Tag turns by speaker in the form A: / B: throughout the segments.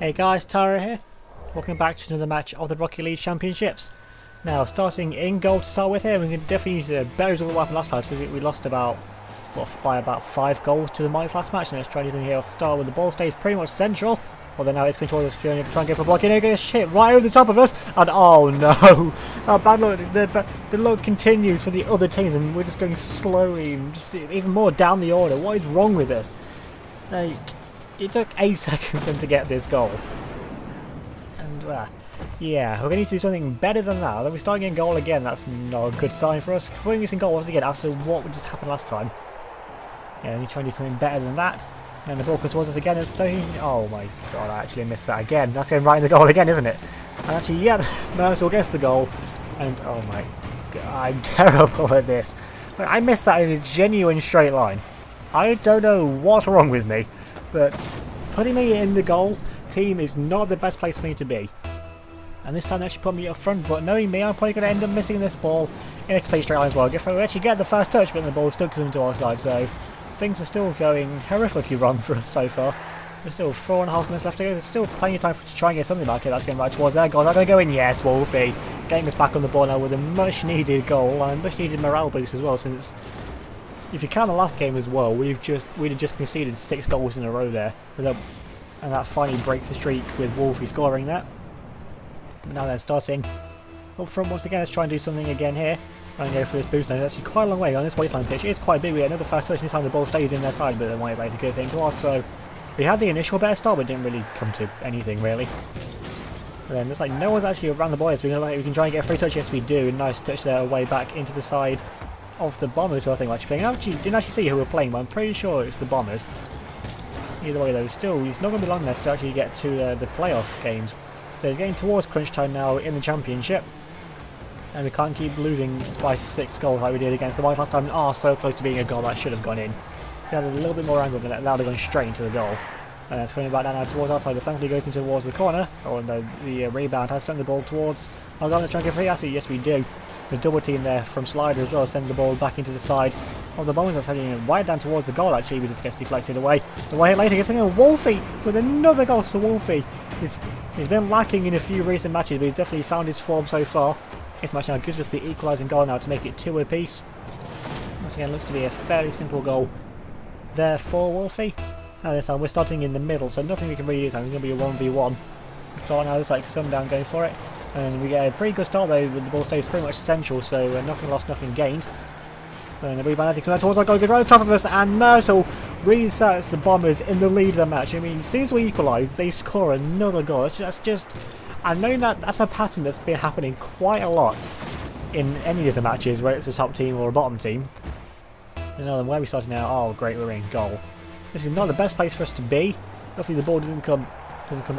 A: Hey guys, Tara here. Welcome back to another match of the Rocket League Championships. Now, starting in goal to start with here, we can definitely use a better result than what happened last time, so we lost by about 5 goals to the Mites last match. And let's try anything here off the start when the ball stays pretty much central. Although now it's going towards us, trying to go for blocking, it gets hit right over the top of us, and oh no! Our bad luck, the luck continues for the other teams, and we're just going slowly, and just even more down the order. What is wrong with this? Like, it took 8 seconds to get this goal. And, yeah, we're going to need to do something better than that. Then we start getting goal again, that's not a good sign for us. We're using goal once again after what just happened last time. Yeah, we need to try and do something better than that. And the ball comes towards us again. Oh my god, I actually missed that again. That's going right in the goal again, isn't it? And actually, yeah, Myrtle gets the goal. And, oh my god, I'm terrible at this. I missed that in a genuine straight line. I don't know what's wrong with me. But putting me in the goal team is not the best place for me to be. And this time they actually put me up front, but knowing me, I'm probably going to end up missing this ball in a complete straight line as well. If I actually get the first touch, but the ball is still coming to our side, so things are still going horrifically wrong for us so far. There's still 4.5 minutes left to go. There's still plenty of time to try and get something back here. That's going right towards their goal. They're going to go in. Yes, Wolfie. Getting us back on the ball now with a much needed goal and a much needed morale boost as well, since if you count the last game as well, we'd have just conceded 6 goals in a row there, and that finally breaks the streak with Wolfie scoring that. But now they're starting up front once again. Let's try and do something again here. Try and go for this boost. Now it's actually quite a long way on this waistline pitch. It's quite big. We get another first touch. This time the ball stays in their side, but then later goes into us. So we had the initial better start, but didn't really come to anything really. And then it's like no one's actually around the ball. So we can try and get a free touch. Yes, we do. A nice touch there, away back into the side of the Bombers, who I think we're actually playing. I didn't actually see who we're playing, but I'm pretty sure it's the Bombers. Either way though, it's not going to be long enough to actually get to the playoff games. So it's getting towards crunch time now in the championship. And we can't keep losing by 6 goals like we did against the Whites last time. Oh, so close to being a goal that should have gone in. We had a little bit more angle than that, would have gone straight into the goal. And it's coming back down now towards our side, but thankfully goes into towards the corner. Oh no, the rebound has sent the ball towards Algona trying to get free. Actually, yes we do. The double team there from Slider as well, send the ball back into the side of the Bombers. That's heading it right down towards the goal actually, but just gets deflected away. The way later gets in Wolfie with another goal for Wolfie. He's been lacking in a few recent matches, but he's definitely found his form so far. This match now gives us the equalising goal now to make it 2 apiece. Once again, looks to be a fairly simple goal there for Wolfie. Now this time we're starting in the middle, so nothing we can really use now. It's going to be a 1v1. The start now looks like Sundown going for it. And we get a pretty good start though, with the ball stays pretty much central, so nothing lost, nothing gained. And the rebound comes out towards our goal, goes right on top of us, and Myrtle resets the Bombers in the lead of the match. I mean, as soon as we equalise, they score another goal. That's just, I know that's a pattern that's been happening quite a lot in any of the matches, whether it's a top team or a bottom team. And now where we start now, oh great, we're in goal. This is not the best place for us to be. Hopefully the ball doesn't come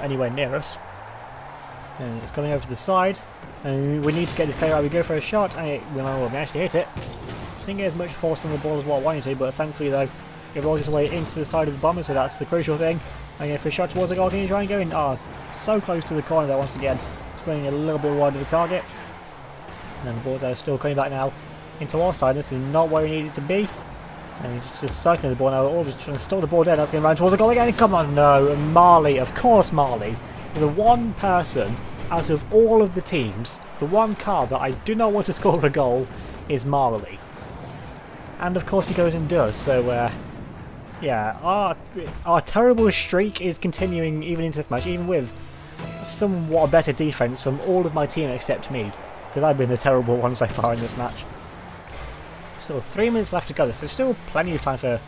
A: anywhere near us. And it's coming over to the side, and we need to get the tail out. We go for a shot, and we actually hit it. Didn't get as much force on the ball as what I wanted to, but thankfully though, it rolls its way into the side of the Bombers, so that's the crucial thing. And go for a shot towards the goal. Can you try and go in? Oh, so close to the corner there once again. It's going a little bit wide of the target. And then the ball there is still coming back now into our side. This is not where we need it to be. And he's just circling the ball now. Always trying to stall the ball down. That's going round towards the goal again. Come on, no. Marley, of course Marley. The one person out of all of the teams, the one card that I do not want to score a goal is Marley. And of course he goes and does, so yeah, our terrible streak is continuing even into this match, even with somewhat better defence from all of my team except me, because I've been the terrible one so far in this match. So 3 minutes left to go, there's still plenty of time for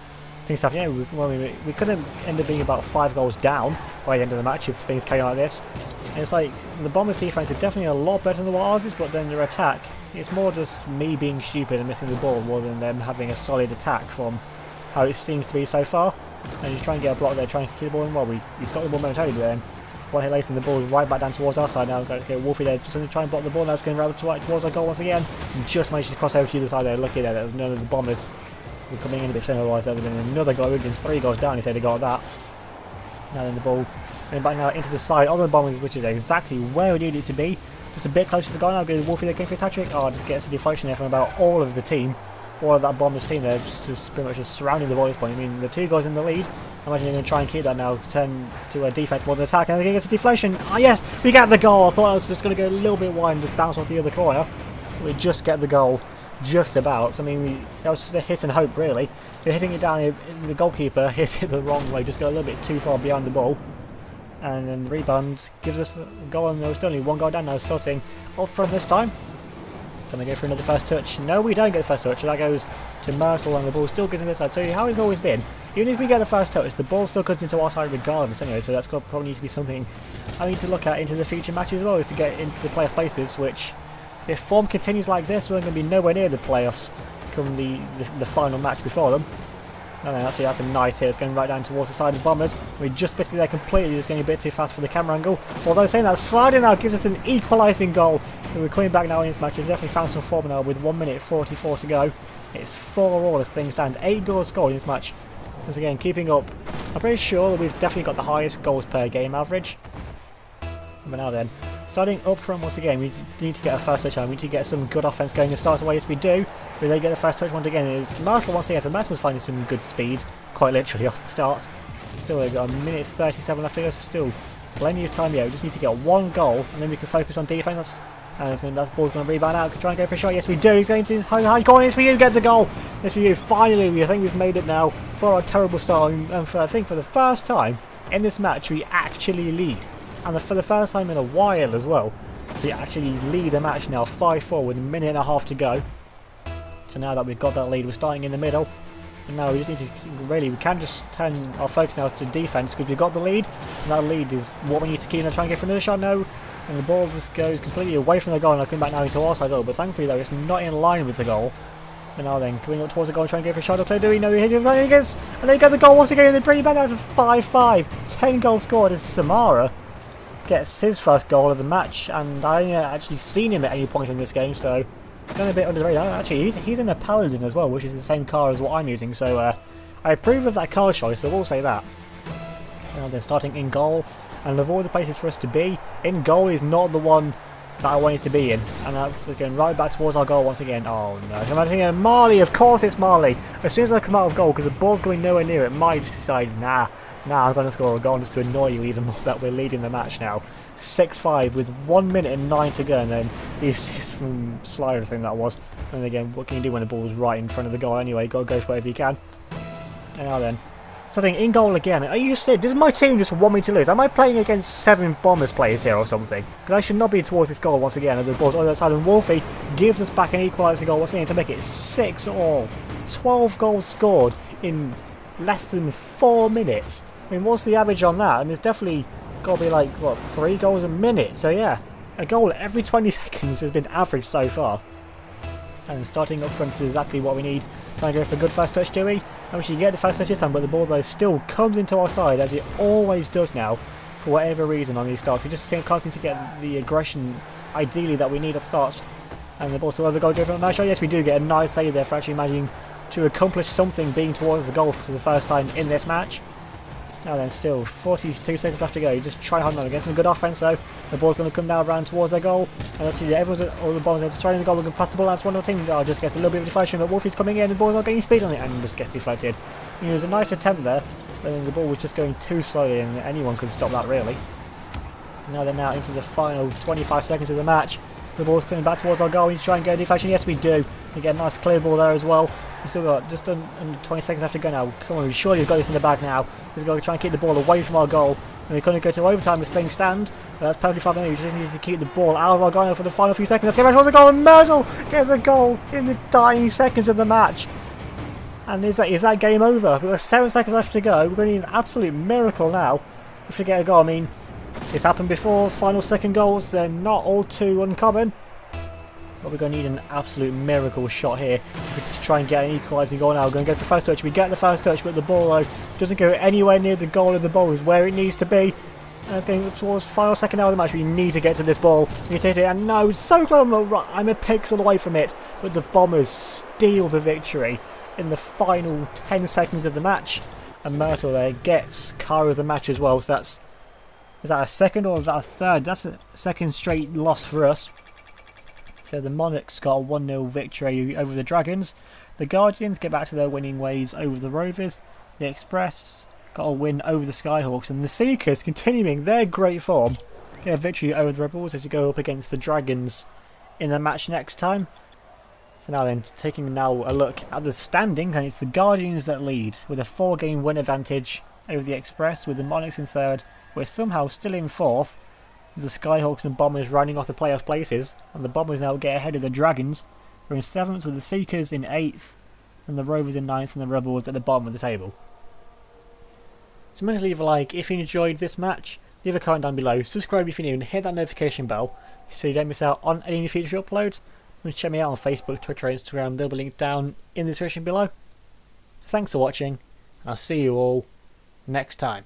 A: things to happen. Yeah, we could end up being about 5 goals down by the end of the match if things carry on like this. And it's like, the Bombers' defence is definitely a lot better than what ours is, but then their attack, it's more just me being stupid and missing the ball more than them having a solid attack from how it seems to be so far. And you try and get a block there, trying to keep the ball in. Well, we stopped the ball momentarily, but then one hit later and the ball is right back down towards our side now. Okay, Wolfie there, just trying to block the ball. Now it's going right towards our goal once again. And just managed to cross over to the other side there. Lucky there, none of the Bombers were coming in a bit soon, otherwise there would have been another goal. It would have been 3 goals down if they'd have got that. Now then the ball going back now into the side of the Bombers, which is exactly where we need it to be. Just a bit closer to the goal now. Goes Wolfie there, going for a hat-trick. Oh, just gets a deflection there from about all of the team. All of that Bombers team there, just pretty much just surrounding the ball at this point. I mean, the 2 guys in the lead, I imagine they're going to try and keep that now, turn to a defense more than attack, and they're going to get a deflation. Ah, yes, we get the goal. I thought I was just going to go a little bit wide and just bounce off the other corner. We just get the goal, just about. I mean, that was just a hit and hope, really. We're hitting it down here, the goalkeeper hits it the wrong way, just got a little bit too far behind the ball. And then the rebound gives us a goal, and there's still only one goal down now, starting off from this time. Can we go for another first touch? No, we don't get the first touch, so that goes to Myrtle, and the ball still goes in this side. So how it's always been, even if we get the first touch, the ball still comes into our side regardless anyway, so that's got probably need to be something I need to look at into the future matches as well if we get into the playoff places, which, if form continues like this, we're going to be nowhere near the playoffs come the final match before them. And then actually that's a nice hit, it's going right down towards the side of the Bombers. We just missed it there completely, just going a bit too fast for the camera angle. Although saying that, sliding now gives us an equalising goal. We're coming back now in this match, we've definitely found some form now with 1 minute 44 to go. It's 4-4 as things stand, 8 goals scored in this match. Once again, keeping up, I'm pretty sure that we've definitely got the highest goals per game average. But now then, starting up front once again, we need to get a first touch on. We need to get some good offense going to start away as we do. But they get the first touch once again. It's Myrtle once again, so Myrtle's finding some good speed, quite literally off the start. Still, we've got a minute 37 left to go, so still plenty of time here. We just need to get one goal, and then we can focus on defense. And that ball's going to rebound out. Can try and go for a shot. Yes, we do. He's going to his high corner. Yes, we do get the goal. Yes, we do. Finally, I think we've made it now for our terrible start. And I think for the first time in this match, we actually lead. And for the first time in a while as well, we actually lead a match now 5-4 with a minute and a half to go. So now that we've got that lead, we're starting in the middle. And now we just need to, really, we can just turn our focus now to defense because we've got the lead. And that lead is what we need to keep and try and get for another shot now. And the ball just goes completely away from the goal, and I come back now into our side goal. But thankfully, though, it's not in line with the goal. And now then, coming up towards the goal, trying to go for a shot. Do we know he hit it right against? And they get the goal once again, and they bring it back out to 5-5. 10 goals scored as Samara gets his first goal of the match. And I ain't actually seen him at any point in this game, so going a bit under the radar. Actually, he's in a Paladin as well, which is the same car as what I'm using. So I approve of that car choice, so we'll say that. Now then, starting in goal. And of all the places for us to be, in goal is not the one that I wanted to be in. And that's again right back towards our goal once again. Oh no, I'm thinking Marley, of course it's Marley. As soon as I come out of goal, because the ball's going nowhere near it, Marley decides, nah, I'm going to score a goal just to annoy you even more that we're leading the match now. 6-5 with 1 minute and 9 to go, and then the assist from Slider, I think that was. And again, what can you do when the ball's right in front of the goal anyway? Got to go for whatever you can. And now then, starting in goal again. Are you serious? Does my team just want me to lose? Am I playing against 7 Bombers players here or something? Because I should not be towards this goal once again. And the ball's on the other side, and Wolfie gives us back an equalising goal once again to make it 6-all. 12 goals scored in less than 4 minutes. I mean, what's the average on that? I mean, it's definitely got to be like, what, 3 goals a minute? So yeah, a goal every 20 seconds has been average so far. And starting up front is exactly what we need. Trying to go for a good first touch, do we? Actually, you get the first touch this time, but the ball though still comes into our side, as it always does now, for whatever reason on these starts. We just can't seem to get the aggression, ideally, that we need at starts. And the ball still over goal, go for a nice shot. Yes, we do get a nice save there for actually managing to accomplish something being towards the goal for the first time in this match. Now then, still 42 seconds left to go. Just try hard now, get some good offense though. The ball's going to come down around towards their goal. And let's see, all the Bombers are just trying the goal, we can pass the ball out to one of the team. Oh, just gets a little bit of deflection, but Wolfie's coming in, the ball's not getting speed on it, and just gets deflected. It was a nice attempt there, but then the ball was just going too slowly, and anyone could stop that really. Now they're now into the final 25 seconds of the match. The ball's coming back towards our goal. We need to try and get a deflection. Yes, we do. We get a nice clear ball there as well. We've still got just under 20 seconds left to go now. Come on, surely we've got this in the bag now. We've got to try and keep the ball away from our goal. And we're going to go to overtime as things stand. That's perfectly fine. We just need to keep the ball out of our goal for the final few seconds. Let's get back towards the goal. And Myrtle gets a goal in the dying seconds of the match. And is that game over? We've got 7 seconds left to go. We're going to need an absolute miracle now if we get a goal. I mean, it's happened before. Final second goals, they're not all too uncommon. But we're going to need an absolute miracle shot here if we just try and get an equalising goal now. We're going to go for the first touch. We get the first touch, but the ball though doesn't go anywhere near the goal of the ball is where it needs to be. And it's going towards the final second hour of the match. We need to get to this ball. We need to hit it, and no, it's so close. I'm a pixel away from it, but the Bombers steal the victory in the final 10 seconds of the match. And Myrtle there gets car of the match as well. So is that a second or is that a third? That's a second straight loss for us. So the Monarchs got a 1-0 victory over the Dragons. The Guardians get back to their winning ways over the Rovers. The Express got a win over the Skyhawks, and the Seekers continuing their great form, get a victory over the Rebels as you go up against the Dragons in the match next time. So now then, taking a look at the standings, and it's the Guardians that lead with a 4-game win advantage over the Express, with the Monarchs in 3rd. We're somehow still in 4th, with the Skyhawks and Bombers rounding off the playoff places, and the Bombers now get ahead of the Dragons. We're in 7th with the Seekers in 8th, and the Rovers in 9th, and the Rebels at the bottom of the table. So remember to leave a like if you enjoyed this match, leave a comment down below, subscribe if you're new, and hit that notification bell so you don't miss out on any future uploads. And check me out on Facebook, Twitter, and Instagram, they'll be linked down in the description below. So thanks for watching, and I'll see you all next time.